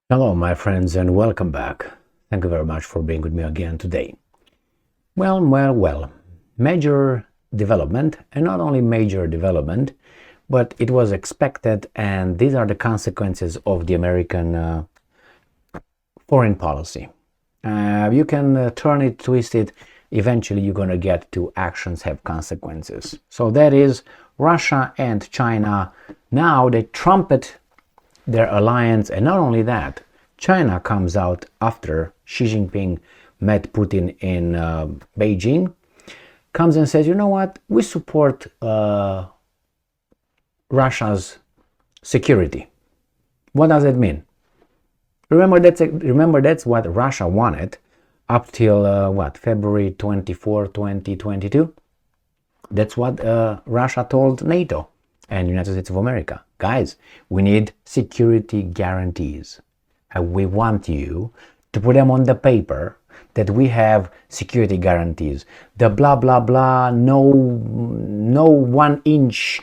Hello, my friends, and welcome back. Thank you very much for being with me again today. Well. Major development, and not only major development, but it was expected, and these are the consequences of the American foreign policy. You can turn it, twist it. Eventually, you're going to get to actions have consequences. So that is Russia and China. Now they trumpet their alliance, and not only that, China comes out after Xi Jinping met Putin in Beijing, comes and says, you know what, we support Russia's security. What does it mean? Remember that's what Russia wanted up till February 24, 2022. That's what Russia told NATO and United States of America. Guys, we need security guarantees. And we want you to put them on the paper that we have security guarantees. The blah, blah, blah, no 1 inch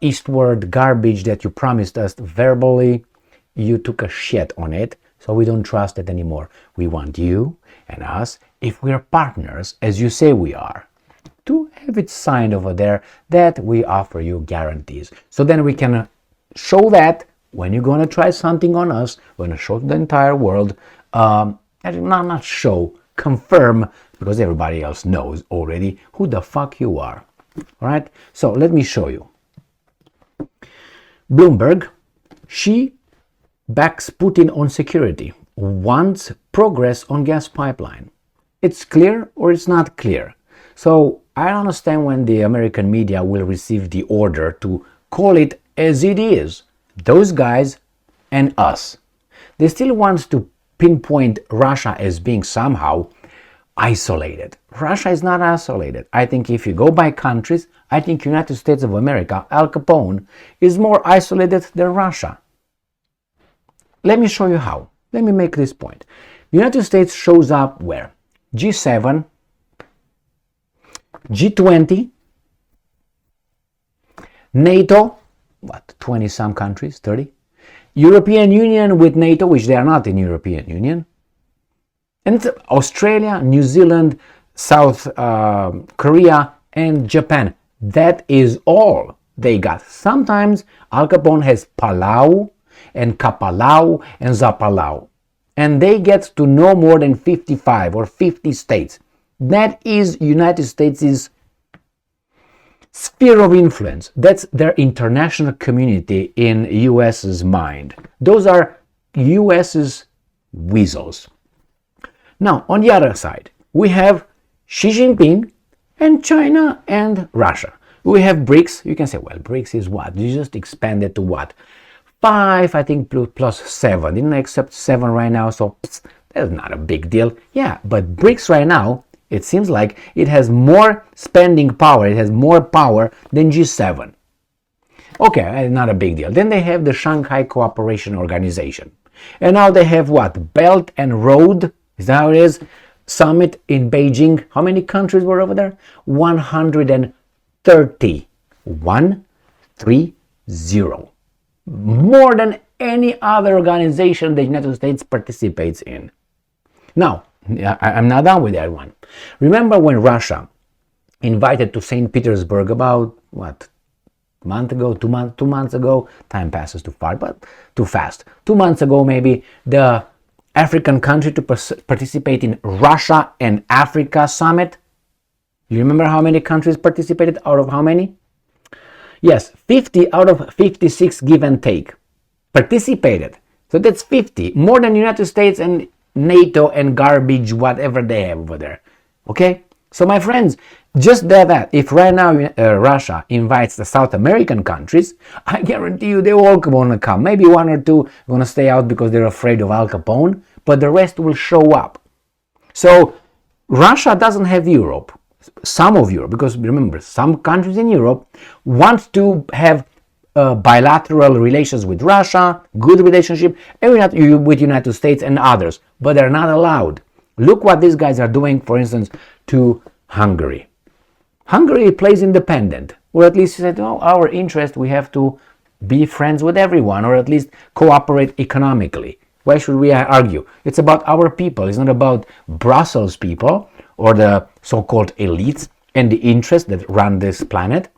eastward garbage that you promised us verbally, you took a shit on it, so we don't trust it anymore. We want you and us, if we're partners, as you say we are, to have it signed over there that we offer you guarantees. So then we can show that when you're going to try something on us, we're going to show to the entire world, not show, confirm, because everybody else knows already who the fuck you are. All right? So let me show you. Bloomberg, she backs Putin on security, wants progress on gas pipeline. It's clear or it's not clear. So I don't understand when the American media will receive the order to call it as it is. Those guys and us. They still want to pinpoint Russia as being somehow isolated. Russia is not isolated. I think if you go by countries, I think United States of America, Al Capone, is more isolated than Russia. Let me show you how. Let me make this point. United States shows up where? G7, G20, NATO, 20 some countries, 30, European Union with NATO, which they are not in European Union, and Australia, New Zealand, South Korea, and Japan. That is all they got. Sometimes Al Capone has Palau and Kapalau and Zapalau, and they get to no more than 55 or 50 states. That is United States' sphere of influence. That's their international community in US's mind. Those are US's weasels. Now, on the other side, we have Xi Jinping and China and Russia. We have BRICS. You can say, well, BRICS is what? You just expanded to what? 5, I think, plus 7. Didn't I accept 7 right now? So that's not a big deal. Yeah, but BRICS right now, it seems like it has more spending power, it has more power than G7. Okay, not a big deal. Then they have the Shanghai Cooperation Organization. And now they have what? Belt and Road, is that how it is? Summit in Beijing. How many countries were over there? 130. 130. More than any other organization the United States participates in. Now, I'm not done with that one. Remember when Russia invited to St. Petersburg about, a month ago, 2 months ago, time passes too fast, 2 months ago maybe, the African country to participate in Russia and Africa Summit? You remember how many countries participated out of how many? Yes, 50 out of 56 give and take participated. So that's 50, more than United States and NATO and garbage, whatever they have over there. Okay? So my friends, just that, if right now Russia invites the South American countries, I guarantee you they all want to come. Maybe 1 or 2 are going to stay out because they're afraid of Al Capone, but the rest will show up. So Russia doesn't have Europe, some of Europe, because remember, some countries in Europe want to have bilateral relations with Russia, good relationship, and with United States and others, but they're not allowed. Look what these guys are doing, for instance, to Hungary. Hungary plays independent, or at least said, oh, our interest, we have to be friends with everyone, or at least cooperate economically. Why should we argue? It's about our people. It's not about Brussels people or the so-called elites and the interests that run this planet.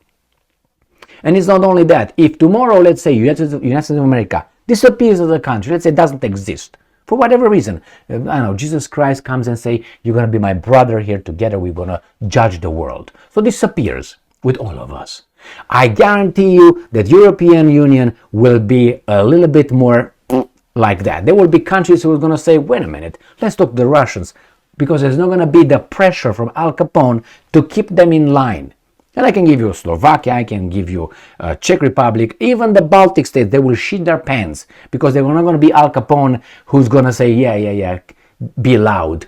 And it's not only that. If tomorrow, let's say, United States of America disappears as a country, let's say it doesn't exist, for whatever reason, I don't know, Jesus Christ comes and say, you're going to be my brother here, together we're going to judge the world. So disappears with all of us. I guarantee you that European Union will be a little bit more like that. There will be countries who are going to say, wait a minute, let's talk to the Russians, because there's not going to be the pressure from Al Capone to keep them in line. And I can give you Slovakia, I can give you Czech Republic, even the Baltic states, they will shit their pants because they're not going to be Al Capone who's going to say, yeah, be loud.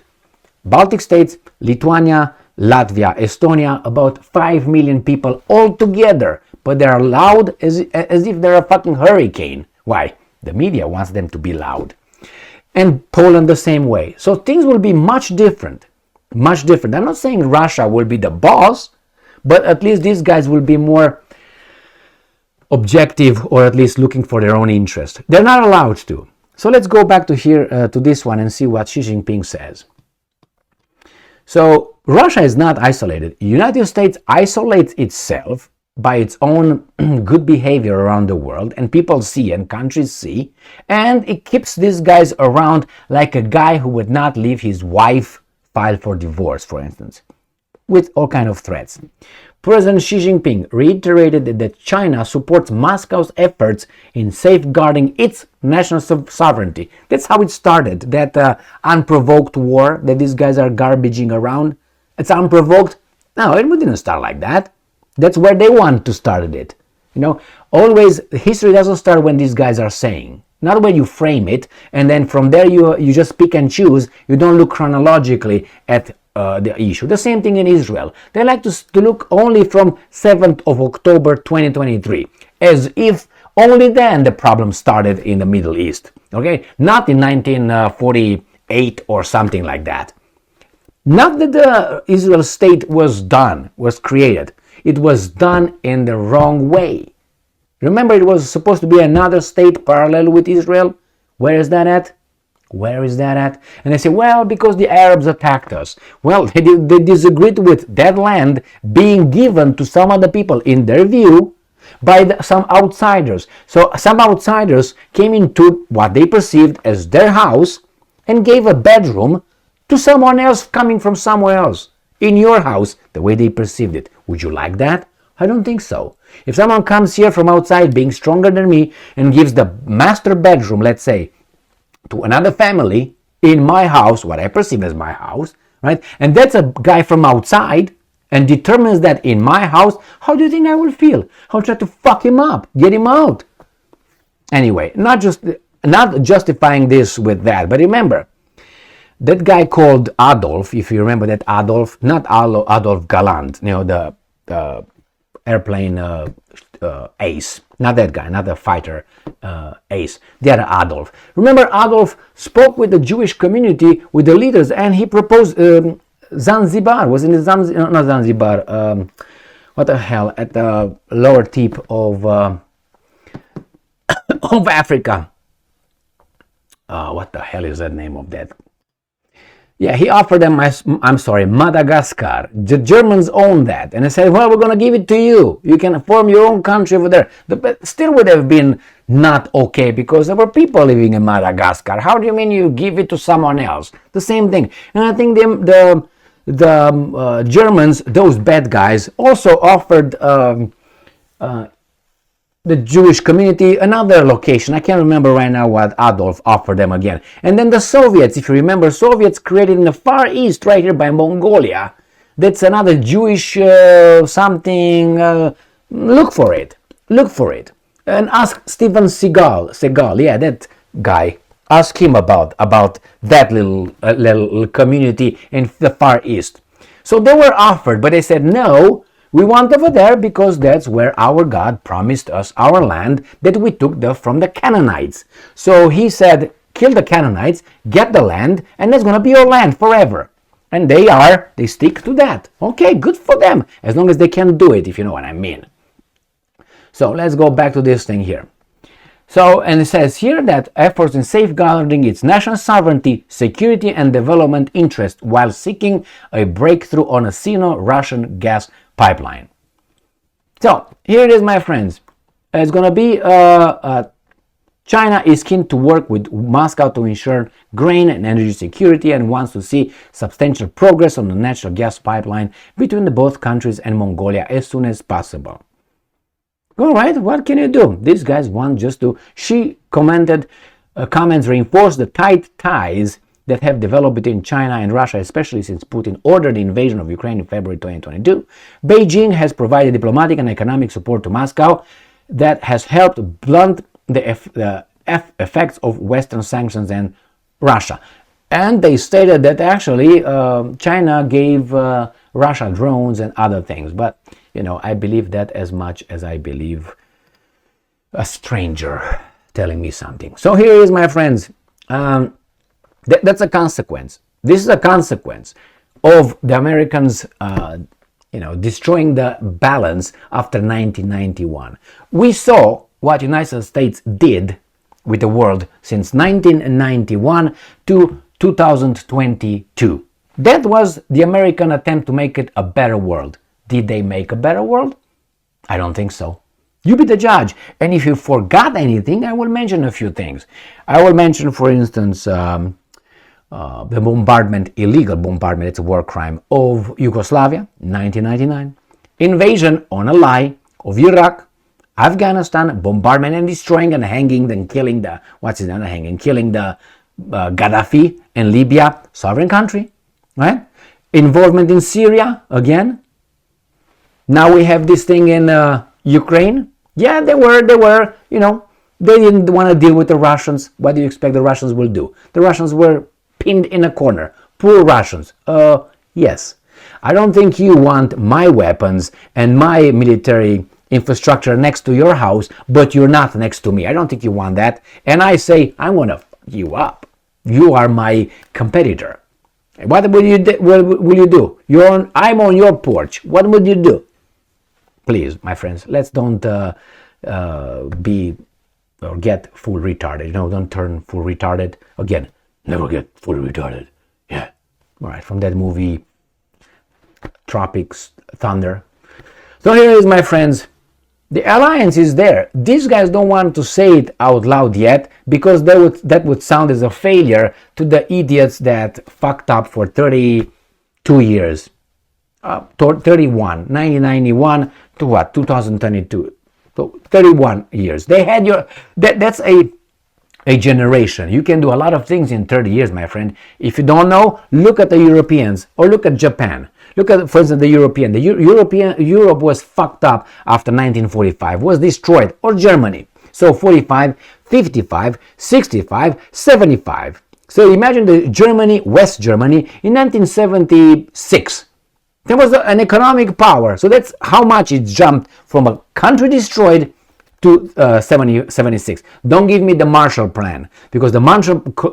Baltic states, Lithuania, Latvia, Estonia, about 5 million people all together, but they're loud as if they're a fucking hurricane. Why? The media wants them to be loud. And Poland the same way. So things will be much different. Much different. I'm not saying Russia will be the boss, but at least these guys will be more objective, or at least looking for their own interest. They're not allowed to. So let's go back to here to this one and see what Xi Jinping says. So Russia is not isolated. The United States isolates itself by its own good behavior around the world, and people see and countries see, and it keeps these guys around like a guy who would not leave his wife file for divorce, for instance, with all kind of threats. President Xi Jinping reiterated that China supports Moscow's efforts in safeguarding its national sovereignty. That's how it started, that unprovoked war that these guys are garbaging around. It's unprovoked. No, it didn't start like that. That's where they want to start it. You know, always history doesn't start when these guys are saying, not when you frame it, and then from there you just pick and choose. You don't look chronologically at the issue. The same thing in Israel. They like to look only from 7th of October 2023, as if only then the problem started in the Middle East. Okay, not in 1948 or something like that. Not that the Israel state was created. It was done in the wrong way. Remember, it was supposed to be another state parallel with Israel. Where is that at? Where is that at? And they say, well, because the Arabs attacked us. Well, they disagreed with that land being given to some other people, in their view, by some outsiders. So some outsiders came into what they perceived as their house and gave a bedroom to someone else coming from somewhere else. In your house, the way they perceived it. Would you like that? I don't think so. If someone comes here from outside being stronger than me and gives the master bedroom, let's say, to another family in my house, what I perceive as my house, right? And that's a guy from outside and determines that in my house, how do you think I will feel? I'll try to fuck him up, get him out. Anyway, not justifying this with that, but remember, that guy called Adolf, if you remember that Adolf, not Adolf Galland, you know, the airplane ace, not that guy, not the fighter ace, the other Adolf. Remember, Adolf spoke with the Jewish community, with the leaders, and he proposed Zanzibar. Was it Zanzibar? Not Zanzibar. What the hell? At the lower tip of Africa. What the hell is the name of that? Yeah, he offered them, Madagascar. The Germans own that. And they said, well, we're going to give it to you. You can form your own country over there. But still would have been not okay, because there were people living in Madagascar. How do you mean you give it to someone else? The same thing. And I think the Germans, those bad guys, also offered the Jewish community another location. I can't remember right now what Adolf offered them again. And then the Soviets, if you remember, Soviets created in the Far East, right here by Mongolia. That's another Jewish something. Look for it. Look for it. And ask Steven Seagal, yeah, that guy. Ask him about that little community in the Far East. So they were offered, but they said no. We want over there because that's where our God promised us our land that we took from the Canaanites. So he said, kill the Canaanites, get the land, and that's going to be your land forever. And they stick to that. Okay, good for them, as long as they can do it, if you know what I mean. So let's go back to this thing here. So, and it says here that efforts in safeguarding its national sovereignty, security, and development interests while seeking a breakthrough on a Sino-Russian gas pipeline. So, here it is, my friends. It's going to be China is keen to work with Moscow to ensure grain and energy security and wants to see substantial progress on the natural gas pipeline between the both countries and Mongolia as soon as possible. All right, what can you do? These guys want just to... She commented, comments reinforce the tight ties that have developed between China and Russia, especially since Putin ordered the invasion of Ukraine in February 2022. Beijing has provided diplomatic and economic support to Moscow that has helped blunt the effects of Western sanctions and Russia. And they stated that actually China gave Russia drones and other things. But, you know, I believe that as much as I believe a stranger telling me something. So here is, my friends, that's a consequence. This is a consequence of the Americans, destroying the balance after 1991. We saw what United States did with the world since 1991 to 2022. That was the American attempt to make it a better world. Did they make a better world? I don't think so. You be the judge. And if you forgot anything, I will mention a few things. I will mention, for instance, the bombardment, illegal bombardment, it's a war crime, of Yugoslavia, 1999. Invasion on a lie of Iraq, Afghanistan, bombardment and destroying and hanging and killing the, killing the Gaddafi in Libya, sovereign country, right? Involvement in Syria, again. Now we have this thing in Ukraine. Yeah, they were, they didn't want to deal with the Russians. What do you expect the Russians will do? The Russians were pinned in a corner. Poor Russians. Yes. I don't think you want my weapons and my military infrastructure next to your house, but you're not next to me. I don't think you want that. And I say, I'm going to fuck you up. You are my competitor. What will you do? I'm on your porch. What would you do? Please, my friends, let's don't be or get full retarded. Don't turn full retarded. Again, never get full retarded. Yeah. All right, from that movie, Tropics Thunder. So here is, my friends, the alliance is there. These guys don't want to say it out loud yet because that would sound as a failure to the idiots that fucked up for 32 years. 1991 to what? 2022. So 31 years. They had that's a generation. You can do a lot of things in 30 years, my friend. If you don't know, look at the Europeans or look at Japan. Look at, for instance, the European. Europe was fucked up after 1945, was destroyed, or Germany. So 45, 55, 65, 75. So imagine the Germany, West Germany, in 1976. There was an economic power. So that's how much it jumped from a country destroyed to 76. Don't give me the Marshall Plan, because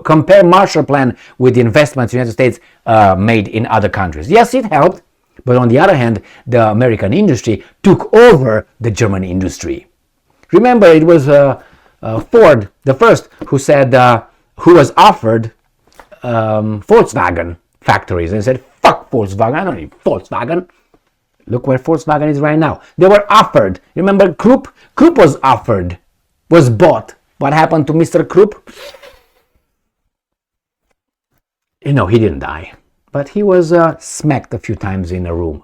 compare Marshall Plan with the investments the United States made in other countries. Yes, it helped, but on the other hand, the American industry took over the German industry. Remember, it was Ford, the first, who was offered Volkswagen factories, and said, "Fuck Volkswagen, I don't need Volkswagen." Look where Volkswagen is right now. They were offered. Remember Krupp? Krupp was offered, was bought. What happened to Mr. Krupp? He didn't die, but he was smacked a few times in a room.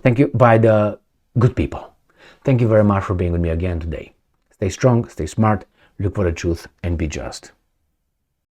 Thank you, by the good people. Thank you very much for being with me again today. Stay strong, stay smart, look for the truth, and be just.